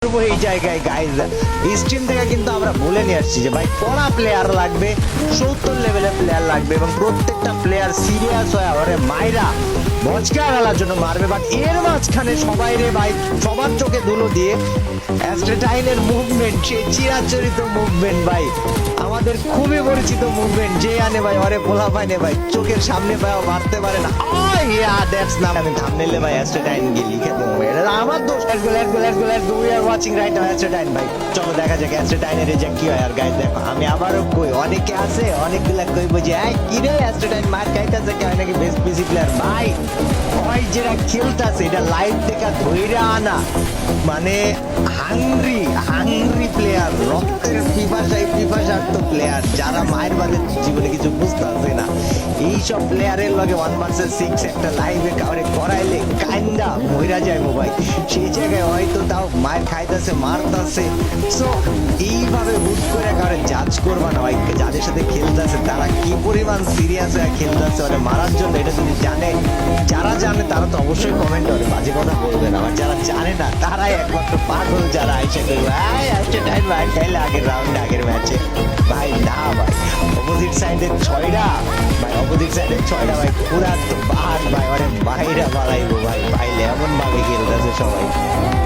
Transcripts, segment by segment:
এই জায়গায় guys stream থেকে কিন্তু আমরা বলে নিয়ে আসছি যে ভাই কড়া প্লেয়ার লাগবে, 70 লেভেলের প্লেয়ার লাগবে এবং প্রত্যেকটা প্লেয়ার সিরিয়াস হয়ে ওরে মাইরা বচকা গেলার জন্য মারবে। বাট এর মাঝখানে সবাই রে ভাই সবার চোখে ধুলো দিয়ে অ্যাস্ট্রেটাইনের মুভমেন্ট, সেই চিরাচরিত মুভমেন্ট ভাই, আমাদের খুবই পরিচিত মুভমেন্ট, যে আনে ভাই ওরে পোলা পাইনে ভাই চোখের সামনে পায় মারতে পারে না। দ্যাটস না, আমি থাম্বনেলে ভাই অ্যাস্ট্রেটাইন গিয়ে লিখে দেবো, এটা আমার দোষ। Let's go we are watching right now অ্যাস্ট্রেটাইন ভাই। চলো দেখা যাক অ্যাস্ট্রেটাইনের রেজাল্ট কি হয়। আর গাইস দেখো আমি আবারও কই, অনেকে আছে অনেকগুলা কইবো যে এই কি রে অ্যাস্ট্রেটাইন মার খাইতাছে, কি হয় নাকি বেস্ট পিসি প্লেয়ার। ভাই ওই যেটা খেলতাছে এটা লাইভ থেকে ধইরা আনা, মানে হাংরি প্লেয়ার, রক্তের পিপাসার্থ প্লেয়ার, যারা মায়ের বাদে জীবনে কিছু বুঝতে পারছে না, এইসব প্লেয়ারের লগে 1 vs 6 একটা লাইভে কাউরে করাইলে কাইন্দা মইরা যায় ভাই। সেই জায়গায় হয়তো তাও মায়ের খাইতেছে মারতেছে। সো এইভাবে হুট করে কাউরে জাজ করবা না ভাই, যাদের সাথে খেলতেছে তারা কি পরিমাণ সিরিয়াস হয়ে খেলতেছে ওরে মারার জন্য। এটা যদি জানে, যারা জানে তারা তো অবশ্যই কমেন্ট করে বাজে কথা বলবে না, আর যারা জানে না তারাই একমাত্র পাগল, যারা আইসে করবে টাইম ভাই খাইলে আগের রাউন্ডে আগের ম্যাচে। ভাই না ভাই অপোজিট সাইডে 6টা ভাই, অপোজিট সাইডে 6টা ভাই পুরা তো বাহার ভাই, ওরে বাইরা বাড়াইবো ভাই, পাইলে এমন ভাবে খেলতেছে সবাই।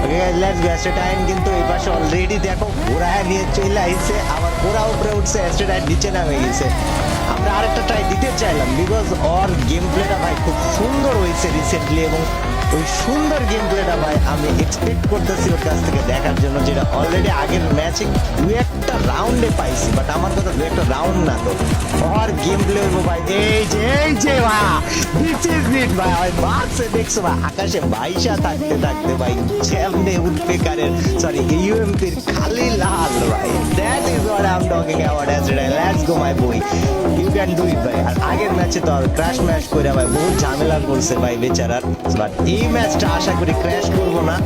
ওকে গাইস লেটস গো। অ্যাস্ট্রেটাইন কিন্তু এই পাশে অলরেডি দেখো ঘোড়া নিয়ে চলে আইছে, আবার ঘোড়া উপরে উঠছে, অ্যাস্ট্রেটাইন নিচে নামে গেছে। আমরা আরেকটা ট্রাই দিতে চাইলাম বিকজ ওর গেম প্লেটা ভাই খুব সুন্দর হয়েছে রিসেন্টলি, এবং ওই সুন্দর গেম প্লেটা ভাই আমি এক্সপেক্ট করতেছি ওর কাছ থেকে দেখার জন্য, যেটা অলরেডি আগের ম্যাচে 2-1টা রাউন্ডে পাইছি। বাট আমার কথা 2-1টা রাউন্ড না, তো ওর গেম প্লে হইব ভাই এই যে ভাই দিস ইজ ইট ভাই। ওই বাক্সে দেখছো ভাই আকাশে বাইশা থাকতে থাকতে ভাই সামনে উঠবে কারের সরি ইউএমপির খালি লাল ভাই। That is what I am talking about অ্যাস্ট্রেটাইন। Let's go my boy, you can do it ভাই। আর আগের ম্যাচে তো আর ক্র্যাশ ম্যাচ করে ভাই বহুত ঝামেলা করছে ভাই বেচারার, বাট এই ম্যাচটা আশা করি ক্র্যাশ করবো না,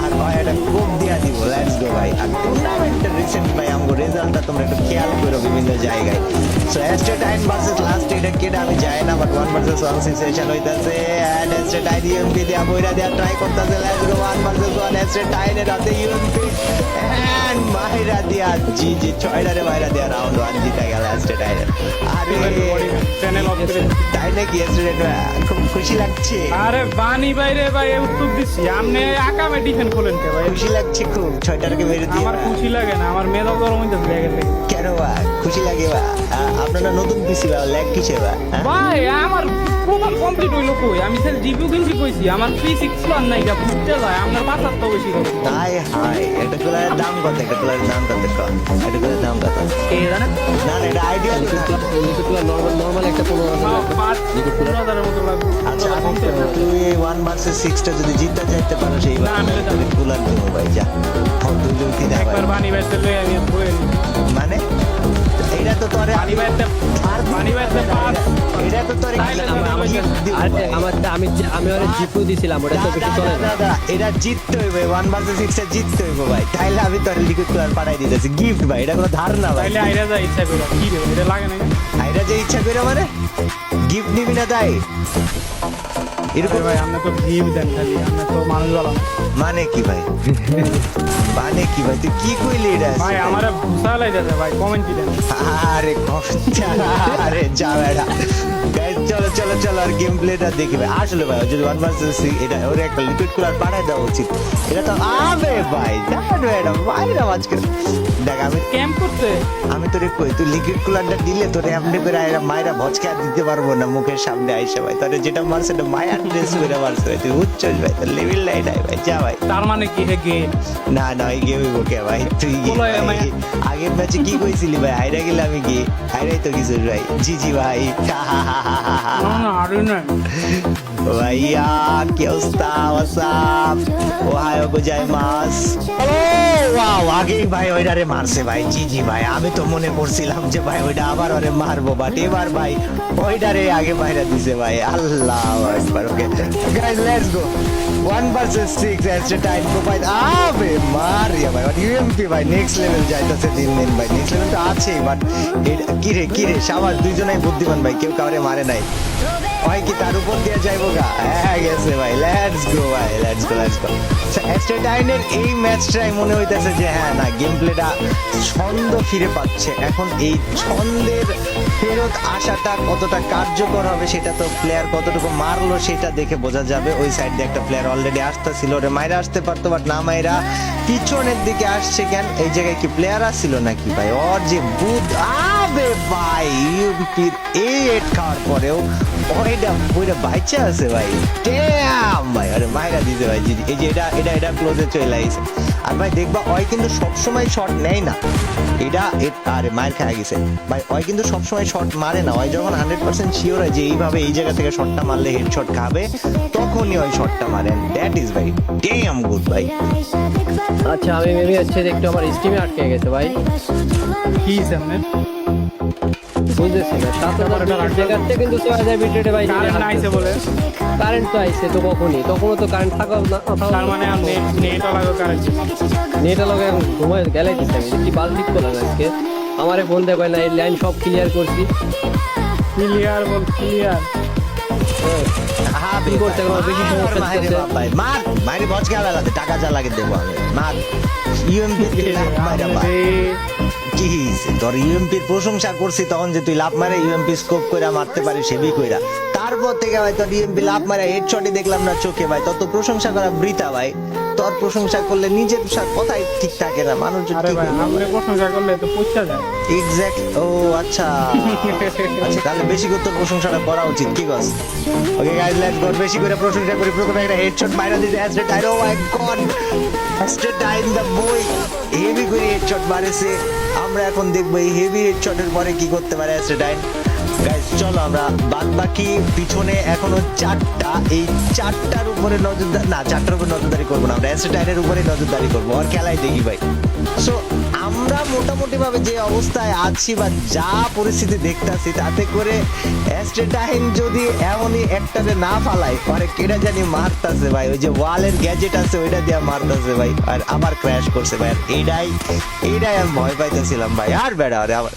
আর ভাই এটা কোপ দিয়া দিব। লেটস গো ভাই। আর টুর্নামেন্টের রিসেন্ট ভাই আমাকে রেজাল্টটা তোমরা একটু খেয়াল করো বিভিন্ন জায়গায়। সো অ্যাস্ট্রেটাইন ভার্সেস লাস্ট এটা কেটে আমি যাই না, বাট 1 vs 1 সিচুয়েশন হইতাছে এন্ড অ্যাস্ট্রেটাইন ইউএমপি দিয়া বইরা দিয়া ট্রাই করতেছে। লেটস গো 1 vs 1 অ্যাস্ট্রেটাইনের হাতে ইউএমপি এন্ড মাইরা দিয়া জি 6টারে মাইরা দিয়া রাউন্ড 1 জিতে গেল অ্যাস্ট্রেটাইনের। আরে চ্যানেল অফ তাই নাকি অ্যাস্ট্রেটাইন খুব খুশি লাগছে। আরে বানি বাইরে ভাই উত্তর দিছি, আপনি আকামে ডিফেন্ড করলেন কে ভাই? খুশি লাগছে খুব 6টাকে মেরে দিয়ে। আমার খুশি লাগে না, আমার মেজাজ গরম হইতেছে লেগে লেগে। কেন ভাই খুশি লাগে ভাই? আপনারা নতুন পিসি ভাই ল্যাগ কিসে ভাই? ভাই আমার প্রোগ্রাম কমপ্লিট হইলো কই? আমি স্যার জিপিইউ কিনছি কইছি, আমার P6 প্লান নাই যা ফুটতে যায়, আপনার 75 বেশি হবে। হাই এটা কুলারের দাম কত? এটা কুলারের দাম কত? এটা কুলারের দাম কত কে জানেন? না এটা আইডিয়া নরমাল একটা 15,000 এর মতো লাগবে। আচ্ছা তুই 1 vs 6টা যদি জিততে যাইতে পারো সেই না, আমি তো জানি। কুলার দেবো ভাই যা। তুই যদি দেখ একবার বানি বাইতে লই আমি বই মানে এটা তো তোরে বানি বাইতে পাস এটা তো তোরে আমি ওরে জিপু দিছিলাম, ওটা তো বেশি চলে না। এটা জিততে হইবে 1 vs 6টা জিততে হইবে ভাই, তাইলে আমি তোর লিকুইড কুলার পাঠাই দিতেছি গিফট ভাই। এটা কোনো ধার না ভাই, তাইলে আইরা যা ইচ্ছা করে কি রে এটা লাগে না। আইরা যে ইচ্ছা করে মানে গিফট নিবি না তাই এরকম ভাই আপনি তো ভিউ দেন খালি, আপনি তো মানুষ ভালো না। মানে কি ভাই মানে কি ভাই তুই কি কইলি এটা? ভাই আমারে ভুসা লাইতেছে ভাই, কমেন্ট দিলেন। আরে কষ্টা আরে যা বেড়া গাইস চলো আর গেম প্লেটা দেখি ভাই। আসলে ভাই যদি 1 vs 6 এটা ওর একটা লিকুইড কুলার পাঠাই দেওয়া উচিত। এটা তো আবে ভাই দেখ এটা বাইরে আজকে দেখ ক্যাম্প করতে আমি তোরে কই তুই লিকুইড কুলারটা দিলে তোরে এমনি করে আইরা মাইরা ভচকা দিতে পারবো না মুখের সামনে আইসা ভাই। তোরে যেটা মারছে এটা মায়া ড্রেস করে মারছে ভাই, তুই উচ্চস ভাই, তোর লেভেল নাই ভাই যা ভাই। তার মানে কি হে গে না এই গেমই ওকে ভাই তুই আগের ম্যাচে কি কইছিলি ভাই? হাইরা গেলে আমি কি হাইরাই তো কিছু ভাই। জি ভাই না আরে না ভাইয়া কি অবস্থা? WhatsApp Ohio গোজাইমাস। ওয়াও আগেই ভাই ওইটারে মারছে ভাই। জি ভাই আমি তো মনে করছিলাম যে ভাই ওইটা আবার ওরে মারবো, বাট এবার ভাই ওইটারে আগে বাইরে দিছে ভাই। আল্লাহু আকবার। Okay guys let's go 1 vs 6 অ্যাস্ট্রেটাইন প্রোফাইল। আবে মারিয়া ভাই বাট ইউএমপি ভাই নেক্সট লেভেল যাইতেছে দিন দিন ভাই, নেক্সট লেভেল তো আছেই বাট কি রে সাবাস, দুইজনাই বুদ্ধিমান ভাই, কেউ কাউরে মারে নাই। হয় কি তার উপর দিয়ে যাইবো গা? হ্যাঁ গেছে ভাই, লেটস গো ভাই, লেটস গো। অ্যাস্ট্রেটাইনের এই ম্যাচটাই মনে হইতেছে যে হ্যাঁ না, গেম প্লেটা ছন্দ ফিরে পাচ্ছে। এখন এই ছন্দের ফেরত আসাটা কতটা কার্যকর হবে সেটা তো প্লেয়ার কতটুকু মারলো সেটা দেখে বোঝা যাবে। ওই সাইড দিয়ে একটা প্লেয়ার অলরেডি আসতেছিল, ওরে মাইরা আসতে পারতো বাট না মাইরা পিছনের দিকে আসছে কেন? এই জায়গায় কি প্লেয়ার আসছিল নাকি ভাই? ওর যে বুধ আবে ভাই, ইউপির এই হেড খাওয়ার পরেও ওইটা বাইচা আছে ভাই, ড্যাম ভাই, আরে মাইরা দিতে ভাই। এই যে এটা ক্লোজে চলে আইছে। আর ভাই দেখবা ওই কিন্তু সবসময় শট নেয় না, আরে মার খায় গেছে ভাই। ওই কিন্তু সবসময় শট মারে না, ওই যখন 100% শিওর হয় যে এইভাবে এই জায়গা থেকে শটটা মারলে হেডশট খাবে তখনই ওই শটটা মারেন। দ্যাট ইজ ভাই ড্যাম গুড ভাই। আচ্ছা আমি মেবি হচ্ছে যে একটু আমার স্টিমে আটকে গেছে ভাই, কি সামনে বুঝতেছি না। 7,000 জায়গাতে কিন্তু 6,000 বিটরেটে ভাই কারেন্ট আইছে বলে, কারেন্ট তো আইছে তো তখনও তো কারেন্ট থাকা না, তার মানে আর নেট লাগো কারেন্ট। নেটটা লগে এখন ঘুমায় গেলাই দিচ্ছে। আমি কি বাল ঠিক করলাম আজকে, আমারে ফোন দেয় ভাই না এই লাইন সব ক্লিয়ার করছি। ক্লিয়ার কি করতে হবে, বেশি সমস্যা দিচ্ছে। ভাই মার মারি বচকা বেলাতে টাকা যা লাগে দেবো আমি, মার ইউএমপি মারা ভাই। কি তোর ইউএমপির প্রশংসা করছি তখন যে তুই লাভ মারে ইউএমপি স্কোপ কইরা মারতে পারিস হেভি কইরা, তারপর থেকে ভাই তোর ইউএমপি লাভ মারে হেডশটই দেখলাম না চোখে ভাই, তত প্রশংসা করা বৃথা ভাই। তোর প্রশংসা করলে নিজের কথাই ঠিক থাকে না, মানুষ আরে ভাই আমরা প্রশংসা করলে তো পৌঁছা যায়। এক্স্যাক্ট ও আচ্ছা আচ্ছা, তাহলে বেশি করে তোর প্রশংসাটা করা উচিত, কি কস? ওকে গাইস লেটস গো, বেশি করে প্রশংসা করি। প্রথমে একটা হেডশট মাইরা দিতে অ্যাস্ট্রেটাইন, ও মাই গড অ্যাস্ট্রেটাইন দ্য বয় হেভি করে হেডশট মারেছে। আমরা এখন দেখবো এই হেভি হেডশটের পরে কি করতে পারে অ্যাস্ট্রেটাইন। গাইস চলো আমরা বাদ বাকি পিছনে এখনো 4টা, এই 4টার উপরে নজরদারি না, 4টার উপরে নজরদারি করবো না, আমরা অ্যাস্ট্রেটাইনের উপরে নজরদারি করবো আর খেলাই দেখি ভাই। সো আমরা মোটামুটি ভাবে যে অবস্থায় আছি বা যা পরিস্থিতি দেখতাছি তাতে করে অ্যাস্ট্রেটাইন যদি এমনই একটারে না ফালাই পরে কেটা জানি মারতাছে ভাই, ওই যে ওয়ালের গ্যাজেট আছে ওইটা দিয়ে মারতাছে ভাই, আর আবার ক্র্যাশ করছে ভাই। আর এইটাই আমি ভয় পাইতেছিলাম ভাই। আর বেড়া আরে আবার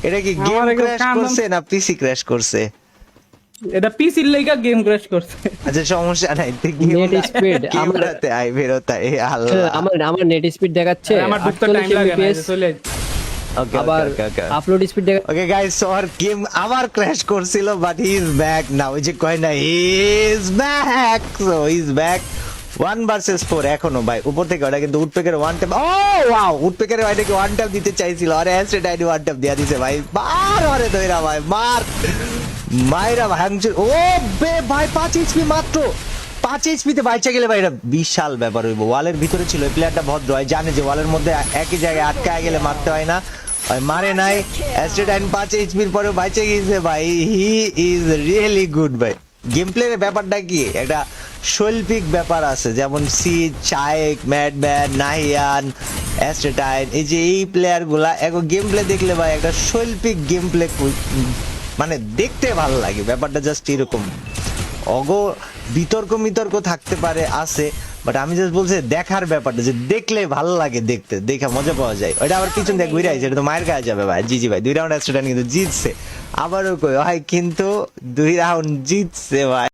এটা কি গেম ক্র্যাশ করছে না পিসি ক্র্যাশ করছে? এটা পিসির লাইগা গেম ক্র্যাশ করছে। আচ্ছা সমস্যা নাই, নেট স্পিড আমরাতে আই বেরোতা এই আল্লাহ। আমার নেট স্পিড দেখাচ্ছে আমার ঢুকতে টাইম লাগে না, চলে আবার আপলোড স্পিড দেখা। ওকে গাইস সো আর গেম আবার ক্র্যাশ করছিল বাট হি ইজ ব্যাক নাও। ওই যে কয় না he is back, so he is back 1 versus 4 এখনো ভাই। উপর থেকে ওটা কিন্তু উডপেকের ওয়ান ট্যাপ, ও ওয়াও উডপেকের ওইটাকে ওয়ান ট্যাপ দিতে চাইছিল আর অ্যাস্ট্রেটাইন ওয়ান ট্যাপ দিয়া দিছে ভাই। মার আরে দইরা ভাই মার মাইরা ভাঙছে। ও বে ভাই 5 এইচপি মাত্র, 5 এইচপিতে বাইচা গেলে ভাই এটা বিশাল ব্যাপার হইব। ওয়ালের ভিতরে ছিল এই প্লেয়ারটা, ভদ্র হয়, জানে যে ওয়ালের মধ্যে একই জায়গায় আটকায় গেলে মারতে হয় না, মারে নাই। অ্যাস্ট্রেটাইন 5 এইচপির পরেও বাইচে গেছে ভাই, হি ইজ রিয়েলি গুড ভাই। গেম প্লের ব্যাপারটা কি একটা শৈল্পিক ব্যাপার আছে, যেমন সি চায়েক, ম্যাডম্যান, নাহিয়ান, অ্যাস্ট্রেটাইন, এই যে এই প্লেয়ার গুলা এখন গেম প্লে দেখলে ভাই একটা শৈল্পিক গেম প্লে মানে দেখতে ভালো লাগে। ব্যাপারটা জাস্ট এরকম, বিতর্ক থাকতে পারে আছে, বাট আমি জাস্ট বলছি দেখার ব্যাপারটা, যে দেখলে ভালো লাগে, দেখে মজা পাওয়া যায়। ওইটা আবার পিছন দিয়ে ঘুরে আইছে, এটা তো মায়ের কাছে যাবে ভাই। জি ভাই 2 রাউন্ড অ্যাস্ট্রেটাইন কিন্তু জিতছে, আবারও কই ভাই কিন্তু 2 রাউন্ড জিতছে ভাই।